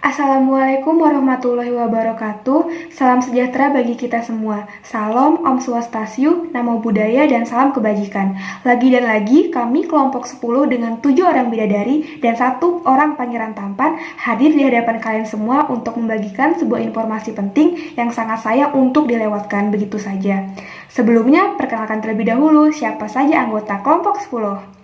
Assalamualaikum warahmatullahi wabarakatuh. Salam sejahtera bagi kita semua. Salam Om Swastiastu, Namo Buddhaya, dan salam kebajikan. Lagi dan lagi, kami kelompok 10 dengan 7 orang bidadari dan 1 orang pangeran tampan hadir di hadapan kalian semua untuk membagikan sebuah informasi penting yang sangat sayang untuk dilewatkan begitu saja. Sebelumnya, perkenalkan terlebih dahulu siapa saja anggota kelompok 10.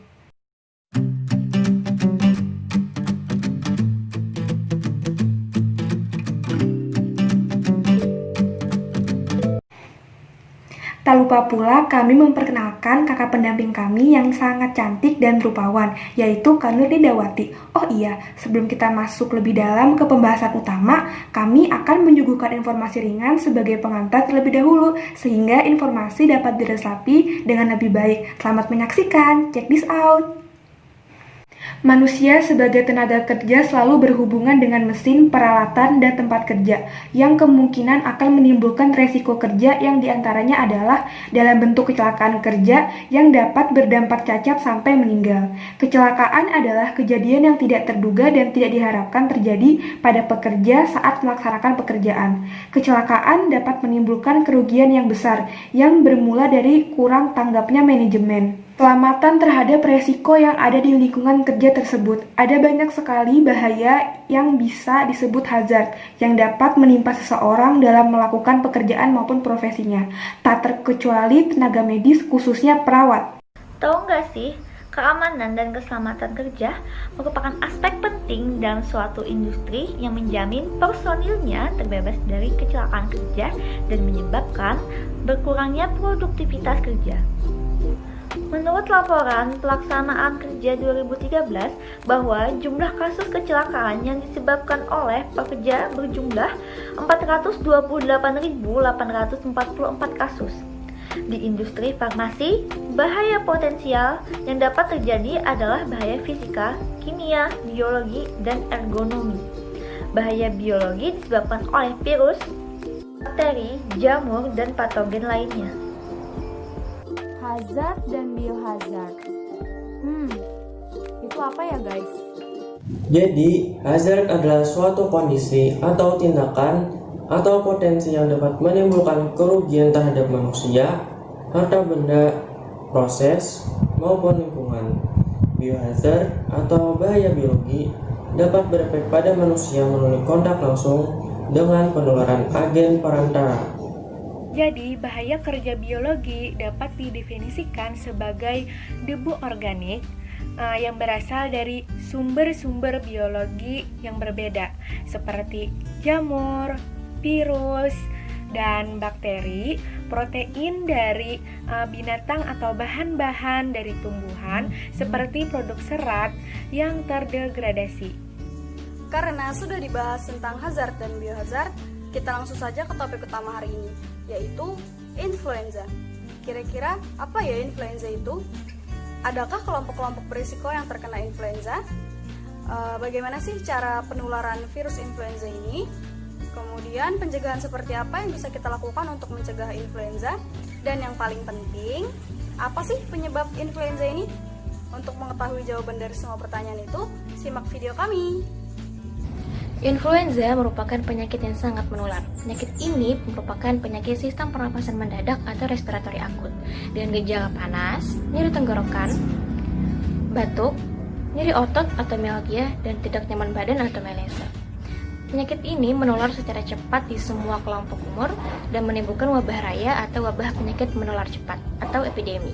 Tak lupa pula kami memperkenalkan kakak pendamping kami yang sangat cantik dan rupawan, yaitu Kak Nurdawati. Oh iya, sebelum kita masuk lebih dalam ke pembahasan utama, kami akan menyuguhkan informasi ringan sebagai pengantar terlebih dahulu, sehingga informasi dapat diresapi dengan lebih baik. Selamat menyaksikan, check this out! Manusia sebagai tenaga kerja selalu berhubungan dengan mesin, peralatan, dan tempat kerja yang kemungkinan akan menimbulkan resiko kerja yang diantaranya adalah dalam bentuk kecelakaan kerja yang dapat berdampak cacat sampai meninggal. Kecelakaan adalah kejadian yang tidak terduga dan tidak diharapkan terjadi pada pekerja saat melaksanakan pekerjaan. Kecelakaan dapat menimbulkan kerugian yang besar yang bermula dari kurang tanggapnya manajemen. Keselamatan terhadap resiko yang ada di lingkungan kerja tersebut. Ada banyak sekali bahaya yang bisa disebut hazard yang dapat menimpa seseorang dalam melakukan pekerjaan maupun profesinya, tak terkecuali tenaga medis khususnya perawat. Tahu nggak sih, keamanan dan keselamatan kerja merupakan aspek penting dalam suatu industri yang menjamin personilnya terbebas dari kecelakaan kerja dan menyebabkan berkurangnya produktivitas kerja. Menurut laporan pelaksanaan kerja 2013 bahwa jumlah kasus kecelakaan yang disebabkan oleh pekerja berjumlah 428.844 kasus. Di industri farmasi, bahaya potensial yang dapat terjadi adalah bahaya fisika, kimia, biologi, dan ergonomi. Bahaya biologi disebabkan oleh virus, bakteri, jamur, dan patogen lainnya. Hazard dan biohazard. Itu apa ya guys? Jadi, hazard adalah suatu kondisi atau tindakan atau potensi yang dapat menimbulkan kerugian terhadap manusia, harta benda, proses, maupun lingkungan. Biohazard atau bahaya biologi dapat berefek pada manusia melalui kontak langsung dengan penularan agen perantara. Jadi, bahaya kerja biologi dapat didefinisikan sebagai debu organik yang berasal dari sumber-sumber biologi yang berbeda, seperti jamur, virus, dan bakteri, protein dari binatang atau bahan-bahan dari tumbuhan, seperti produk serat yang terdegradasi. Karena sudah dibahas tentang hazard dan biohazard, kita langsung saja ke topik utama hari ini, yaitu influenza. Kira-kira apa ya influenza itu? Adakah kelompok-kelompok berisiko yang terkena influenza? Bagaimana sih cara penularan virus influenza ini? Kemudian pencegahan seperti apa yang bisa kita lakukan untuk mencegah influenza? Dan yang paling penting, apa sih penyebab influenza ini? Untuk mengetahui jawaban dari semua pertanyaan itu, simak video kami. Influenza merupakan penyakit yang sangat menular. Penyakit ini merupakan penyakit sistem pernapasan mendadak atau respiratori akut dengan gejala panas, nyeri tenggorokan, batuk, nyeri otot atau myalgia, dan tidak nyaman badan atau melesa. Penyakit ini menular secara cepat di semua kelompok umur dan menimbulkan wabah raya atau wabah penyakit menular cepat atau epidemi.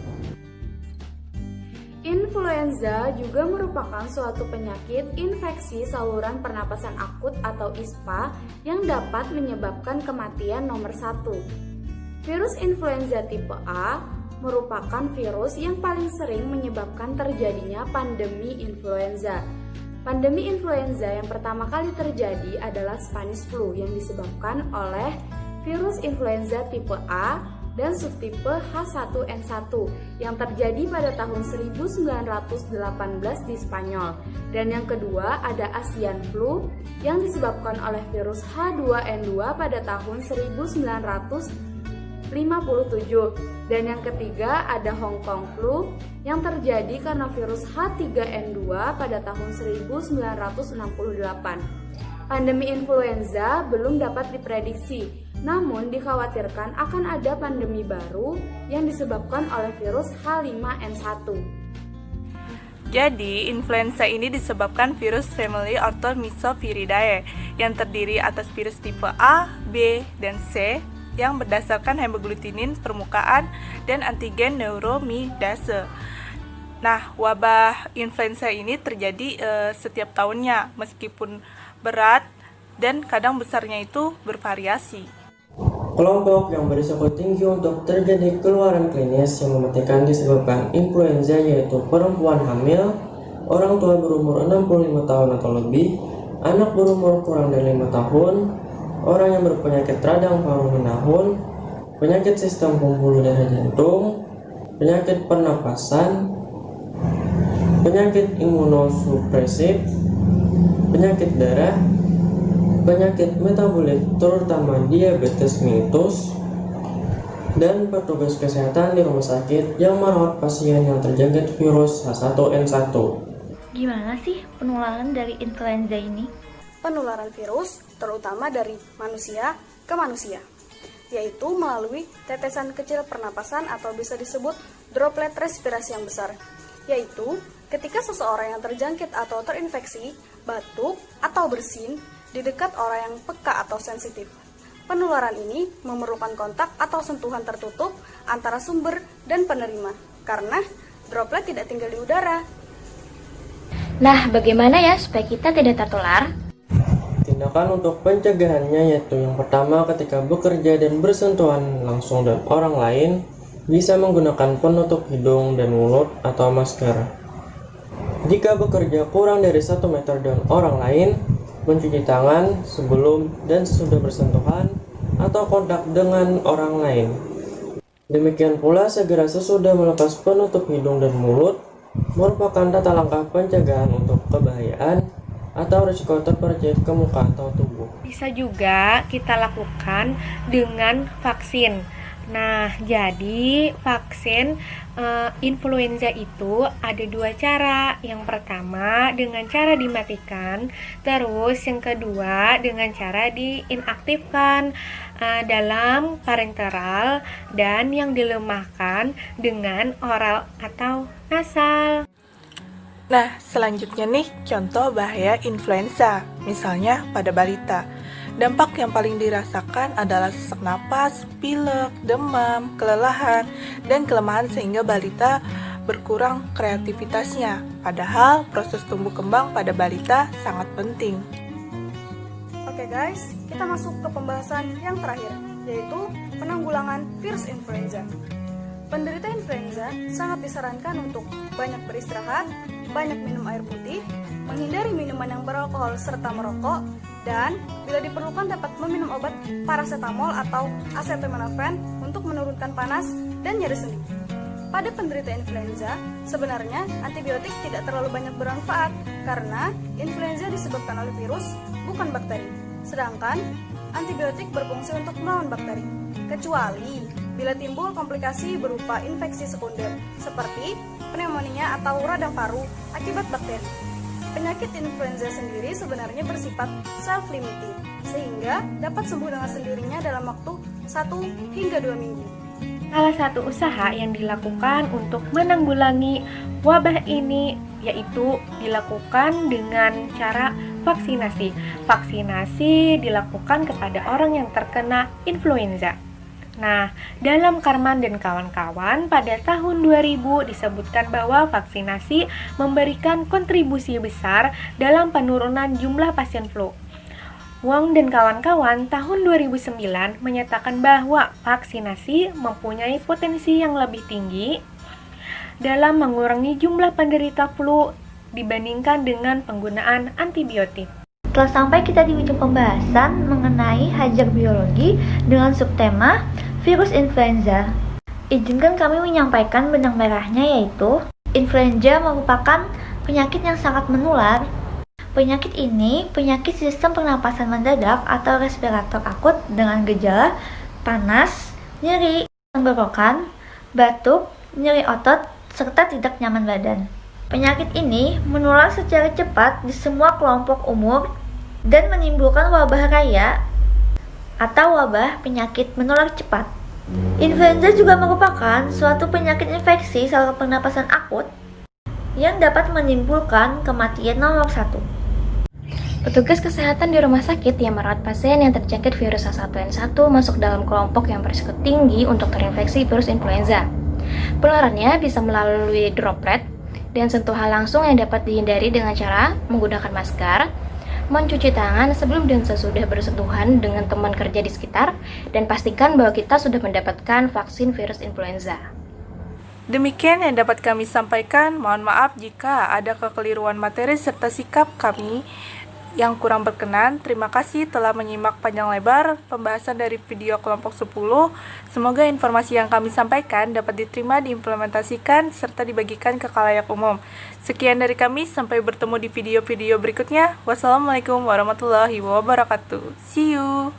Influenza juga merupakan suatu penyakit infeksi saluran pernapasan akut atau ISPA yang dapat menyebabkan kematian nomor 1. Virus influenza tipe A merupakan virus yang paling sering menyebabkan terjadinya pandemi influenza. Pandemi influenza yang pertama kali terjadi adalah Spanish flu yang disebabkan oleh virus influenza tipe A dan subtipe H1N1 yang terjadi pada tahun 1918 di Spanyol. Dan yang kedua ada Asian flu yang disebabkan oleh virus H2N2 pada tahun 1957. Dan yang ketiga ada Hong Kong flu yang terjadi karena virus H3N2 pada tahun 1968. Pandemi influenza belum dapat diprediksi, namun dikhawatirkan akan ada pandemi baru yang disebabkan oleh virus H5N1. Jadi, influenza ini disebabkan virus family Orthomyxoviridae yang terdiri atas virus tipe A, B, dan C yang berdasarkan hemoglutinin permukaan dan antigen neuromidase. Nah, wabah influenza ini terjadi setiap tahunnya, meskipun berat dan kadang besarnya itu bervariasi. Kelompok yang berisiko tinggi untuk terjadi keluaran klinis yang mematikan disebabkan influenza yaitu perempuan hamil, orang tua berumur 65 tahun atau lebih, anak berumur kurang dari 5 tahun, orang yang berpenyakit radang paru menahun, penyakit sistem pembuluh darah jantung, penyakit pernapasan, penyakit imunosupresif, penyakit darah, penyakit metabolik terutama diabetes mellitus, dan petugas kesehatan di rumah sakit yang merawat pasien yang terjangkit virus H1N1. Gimana sih penularan dari influenza ini? Penularan virus terutama dari manusia ke manusia, yaitu melalui tetesan kecil pernapasan atau bisa disebut droplet respirasi yang besar, yaitu ketika seseorang yang terjangkit atau terinfeksi batuk atau bersin di dekat orang yang peka atau sensitif. Penularan ini memerlukan kontak atau sentuhan tertutup antara sumber dan penerima, karena droplet tidak tinggal di udara. Nah, bagaimana ya supaya kita tidak tertular? Tindakan untuk pencegahannya yaitu yang pertama, ketika bekerja dan bersentuhan langsung dengan orang lain, bisa menggunakan penutup hidung dan mulut atau masker. Jika bekerja kurang dari 1 meter dengan orang lain, mencuci tangan sebelum dan sesudah bersentuhan atau kontak dengan orang lain. Demikian pula segera sesudah melepas penutup hidung dan mulut merupakan tata langkah pencegahan untuk kebahayaan atau risiko terpercik ke muka atau tubuh. Bisa juga kita lakukan dengan vaksin. Nah, jadi vaksin influenza itu ada 2 cara. Yang pertama dengan cara dimatikan, terus yang kedua dengan cara diinaktifkan dalam parenteral, dan yang dilemahkan dengan oral atau nasal. Nah, selanjutnya nih contoh bahaya influenza, misalnya pada balita. Dampak yang paling dirasakan adalah sesak napas, pilek, demam, kelelahan, dan kelemahan sehingga balita berkurang kreativitasnya. Padahal proses tumbuh kembang pada balita sangat penting. Oke guys, kita masuk ke pembahasan yang terakhir, yaitu penanggulangan virus influenza. Penderita influenza sangat disarankan untuk banyak beristirahat, banyak minum air putih, menghindari minuman yang beralkohol serta merokok, dan bila diperlukan dapat meminum obat paracetamol atau acetaminophen untuk menurunkan panas dan nyeri sendi. Pada penderita influenza, sebenarnya antibiotik tidak terlalu banyak bermanfaat karena influenza disebabkan oleh virus, bukan bakteri. Sedangkan antibiotik berfungsi untuk melawan bakteri, kecuali bila timbul komplikasi berupa infeksi sekunder seperti pneumonia atau radang paru akibat bakteri. Penyakit influenza sendiri sebenarnya bersifat self-limiting, sehingga dapat sembuh dengan sendirinya dalam waktu 1 hingga 2 minggu. Salah satu usaha yang dilakukan untuk menanggulangi wabah ini yaitu dilakukan dengan cara vaksinasi. Vaksinasi dilakukan kepada orang yang terkena influenza. Nah, dalam Karman dan kawan-kawan pada tahun 2000 disebutkan bahwa vaksinasi memberikan kontribusi besar dalam penurunan jumlah pasien flu. Wong dan kawan-kawan tahun 2009 menyatakan bahwa vaksinasi mempunyai potensi yang lebih tinggi dalam mengurangi jumlah penderita flu dibandingkan dengan penggunaan antibiotik. Telah sampai kita di ujung pembahasan mengenai hajar biologi dengan subtema virus influenza. Izinkan kami menyampaikan benang merahnya, yaitu influenza merupakan penyakit yang sangat menular. Penyakit ini penyakit sistem pernapasan mendadak atau respirator akut dengan gejala panas, nyeri tenggorokan, batuk, nyeri otot, serta tidak nyaman badan. Penyakit ini menular secara cepat di semua kelompok umur dan menimbulkan wabah raya atau wabah penyakit menular cepat. Influenza juga merupakan suatu penyakit infeksi saluran pernapasan akut yang dapat menimbulkan kematian nomor 1. Petugas kesehatan di rumah sakit yang merawat pasien yang terjangkit virus H1N1 masuk dalam kelompok yang berisiko tinggi untuk terinfeksi virus influenza. Penularannya bisa melalui droplet dan sentuhan langsung yang dapat dihindari dengan cara menggunakan masker, mencuci tangan sebelum dan sesudah bersentuhan dengan teman kerja di sekitar, dan pastikan bahwa kita sudah mendapatkan vaksin virus influenza. Demikian yang dapat kami sampaikan. Mohon maaf jika ada kekeliruan materi serta sikap kami yang kurang berkenan. Terima kasih telah menyimak panjang lebar pembahasan dari video kelompok 10. Semoga informasi yang kami sampaikan dapat diterima, diimplementasikan, serta dibagikan ke khalayak umum. Sekian dari kami, sampai bertemu di video-video berikutnya. Wassalamualaikum warahmatullahi wabarakatuh. See you!